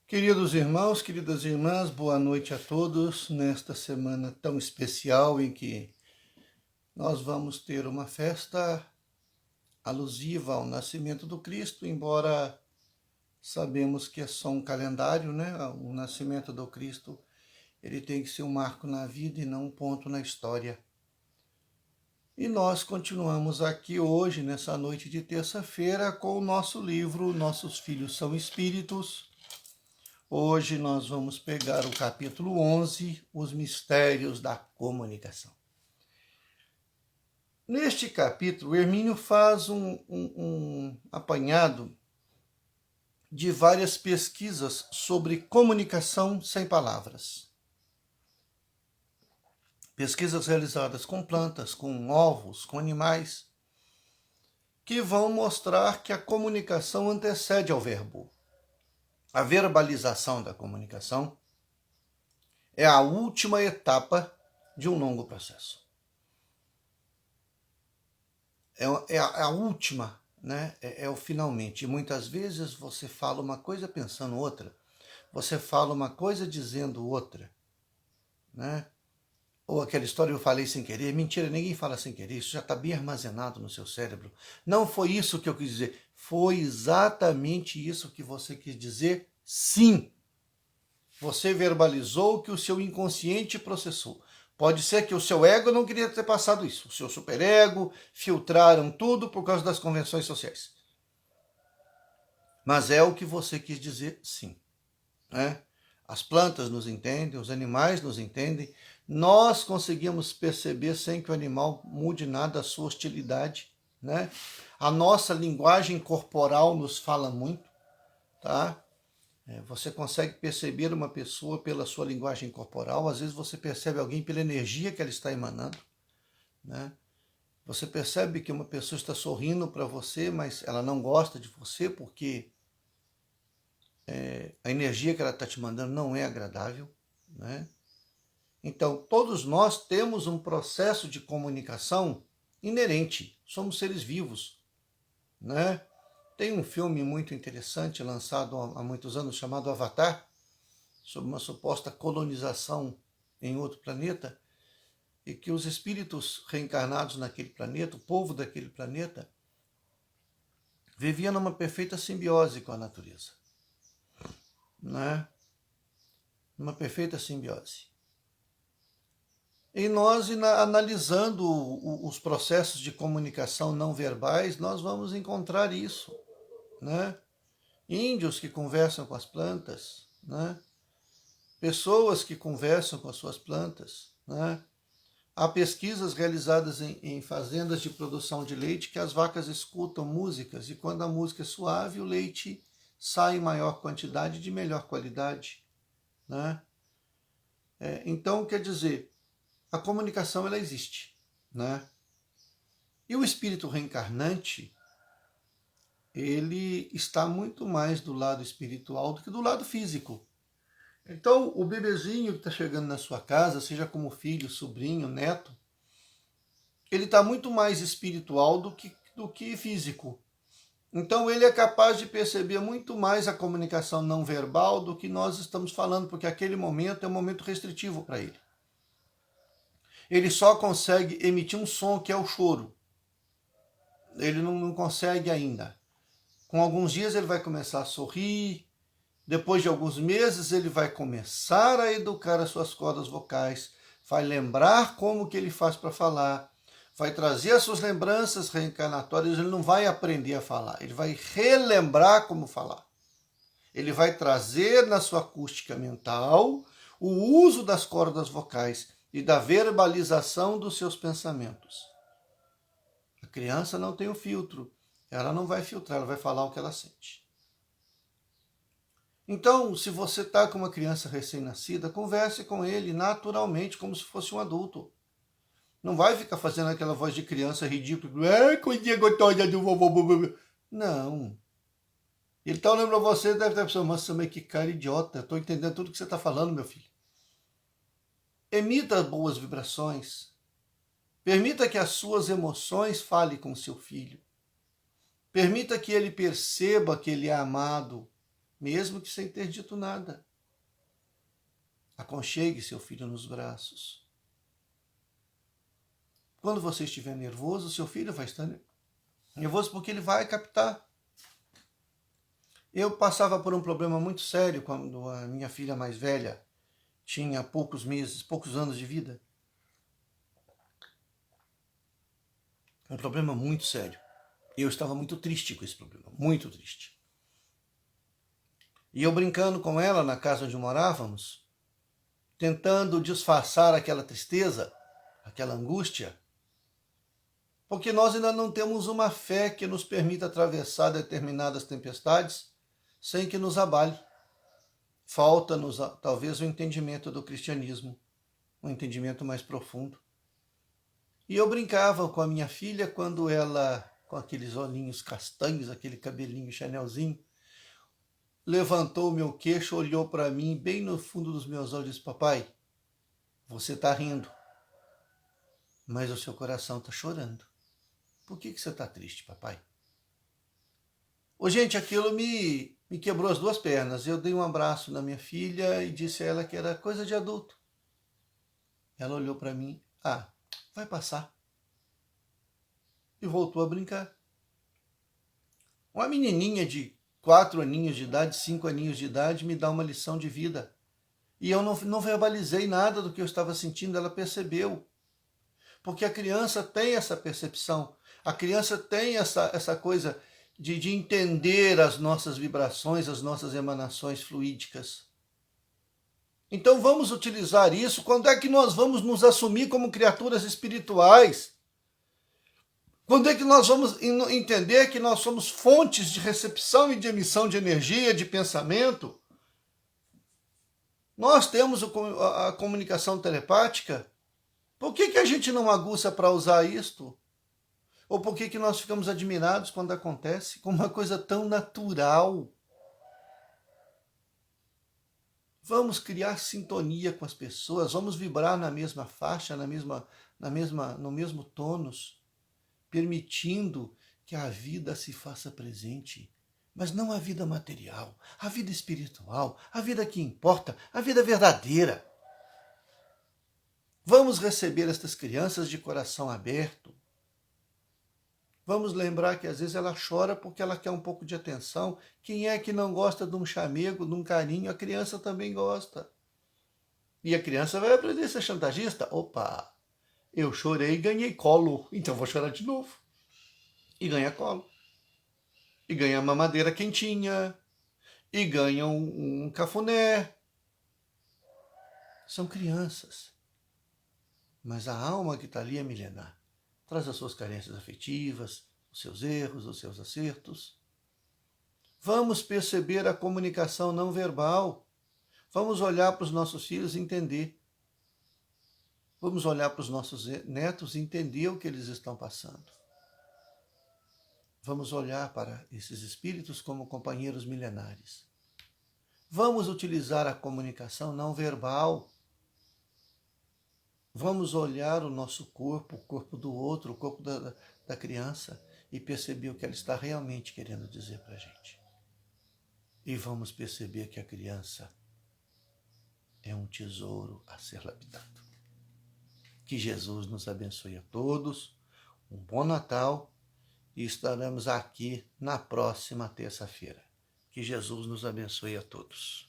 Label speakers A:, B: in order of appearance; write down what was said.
A: Queridos irmãos, queridas irmãs, boa noite a todos nesta semana tão especial em que nós vamos ter uma festa alusiva ao nascimento do Cristo, embora sabemos que é só um calendário, né? O nascimento do Cristo, ele tem que ser um marco na vida e não um ponto na história. E nós continuamos aqui hoje, nessa noite de terça-feira, com o nosso livro Nossos Filhos São Espíritos. Hoje nós vamos pegar o capítulo 11, Os Mistérios da Comunicação. Neste capítulo, Hermínio faz um apanhado de várias pesquisas sobre comunicação sem palavras. Pesquisas realizadas com plantas, com ovos, com animais, que vão mostrar que a comunicação antecede ao verbo. A verbalização da comunicação é a última etapa de um longo processo. É a última, né? É o finalmente. E muitas vezes você fala uma coisa pensando outra. Você fala uma coisa dizendo outra, né? Ou aquela história eu falei sem querer. Mentira, ninguém fala sem querer. Isso já está bem armazenado no seu cérebro. Não foi isso que eu quis dizer. Foi exatamente isso que você quis dizer, sim. Você verbalizou o que o seu inconsciente processou. Pode ser que o seu ego não queria ter passado isso. O seu superego filtraram tudo por causa das convenções sociais. Mas é o que você quis dizer, sim. Né? As plantas nos entendem, os animais nos entendem. Nós conseguimos perceber sem que o animal mude nada a sua hostilidade. Né? A nossa linguagem corporal nos fala muito. Tá? Você consegue perceber uma pessoa pela sua linguagem corporal. Às vezes você percebe alguém pela energia que ela está emanando. Né? Você percebe que uma pessoa está sorrindo para você, mas ela não gosta de você porque a energia que ela está te mandando não é agradável. Né? Então, todos nós temos um processo de comunicação inerente. Somos seres vivos. Né? Tem um filme muito interessante, lançado há muitos anos, chamado Avatar, sobre uma suposta colonização em outro planeta, e que os espíritos reencarnados naquele planeta, o povo daquele planeta, vivia numa perfeita simbiose com a natureza. Né? Uma perfeita simbiose. E nós, analisando os processos de comunicação não verbais, nós vamos encontrar isso. Né? Índios que conversam com as plantas, né? Pessoas que conversam com as suas plantas. Né? Há pesquisas realizadas em fazendas de produção de leite que as vacas escutam músicas e quando a música é suave, o leite sai em maior quantidade de melhor qualidade. Né? Então, quer dizer, a comunicação ela existe. Né? E o espírito reencarnante, ele está muito mais do lado espiritual do que do lado físico. Então, o bebezinho que está chegando na sua casa, seja como filho, sobrinho, neto, ele está muito mais espiritual do que físico. Então, ele é capaz de perceber muito mais a comunicação não verbal do que nós estamos falando, porque aquele momento é um momento restritivo para ele. Ele só consegue emitir um som, que é o choro. Ele não consegue ainda. Com alguns dias ele vai começar a sorrir. Depois de alguns meses ele vai começar a educar as suas cordas vocais, vai lembrar como que ele faz para falar, vai trazer as suas lembranças reencarnatórias, ele não vai aprender a falar, ele vai relembrar como falar. Ele vai trazer na sua acústica mental o uso das cordas vocais e da verbalização dos seus pensamentos. A criança não tem o filtro, ela não vai filtrar, ela vai falar o que ela sente. Então, se você está com uma criança recém-nascida, converse com ele naturalmente, como se fosse um adulto. Não vai ficar fazendo aquela voz de criança ridícula. Coisinha gostosa do vovô. Não. Ele está olhando para você e deve estar pensando, nossa, mas que cara idiota. Estou entendendo tudo que você está falando, meu filho. Emita boas vibrações. Permita que as suas emoções falem com seu filho. Permita que ele perceba que ele é amado. mesmo que sem ter dito nada. Aconchegue seu filho nos braços. Quando você estiver nervoso, seu filho vai estar nervoso porque ele vai captar. Eu passava por um problema muito sério quando a minha filha mais velha tinha poucos meses, poucos anos de vida. Um problema muito sério. Eu estava muito triste com esse problema, muito triste. E eu brincando com ela na casa onde morávamos, tentando disfarçar aquela tristeza, aquela angústia, porque nós ainda não temos uma fé que nos permita atravessar determinadas tempestades sem que nos abale. Falta-nos talvez o entendimento do cristianismo, um entendimento mais profundo. E eu brincava com a minha filha quando ela, com aqueles olhinhos castanhos, aquele cabelinho chanelzinho, levantou o meu queixo, olhou para mim bem no fundo dos meus olhos e disse: papai, você está rindo, mas o seu coração está chorando. Por que você está triste, papai? Ô, gente, aquilo me quebrou as duas pernas. Eu dei um abraço na minha filha e disse a ela que era coisa de adulto. Ela olhou para mim: ah, vai passar. E voltou a brincar. Uma menininha de 4 aninhos de idade, 5 aninhos de idade, me dá uma lição de vida. E eu não verbalizei nada do que eu estava sentindo, ela percebeu. Porque a criança tem essa percepção, a criança tem essa coisa de entender as nossas vibrações, as nossas emanações fluídicas. Então vamos utilizar isso. Quando é que nós vamos nos assumir como criaturas espirituais? Quando é que nós vamos entender que nós somos fontes de recepção e de emissão de energia, de pensamento? Nós temos a comunicação telepática. Por que a gente não aguça para usar isto? Ou por que nós ficamos admirados quando acontece com uma coisa tão natural? Vamos criar sintonia com as pessoas, vamos vibrar na mesma faixa, no mesmo tônus, permitindo que a vida se faça presente. Mas não a vida material, a vida espiritual, a vida que importa, a vida verdadeira. Vamos receber estas crianças de coração aberto. Vamos lembrar que às vezes ela chora porque ela quer um pouco de atenção. Quem é que não gosta de um chamego, de um carinho? A criança também gosta. E a criança vai aprender a ser chantagista. Opa, eu chorei e ganhei colo, então vou chorar de novo. E ganha colo. E ganha mamadeira quentinha. E ganha um cafuné. São crianças. Mas a alma que está ali é milenar. Traz as suas carências afetivas, os seus erros, os seus acertos. Vamos perceber a comunicação não verbal. Vamos olhar para os nossos filhos e entender. Vamos olhar para os nossos netos e entender o que eles estão passando. Vamos olhar para esses espíritos como companheiros milenares. Vamos utilizar a comunicação não verbal. Vamos olhar o nosso corpo, o corpo do outro, o corpo da criança e perceber o que ela está realmente querendo dizer para a gente. E vamos perceber que a criança é um tesouro a ser lapidado. Que Jesus nos abençoe a todos, um bom Natal e estaremos aqui na próxima terça-feira. Que Jesus nos abençoe a todos.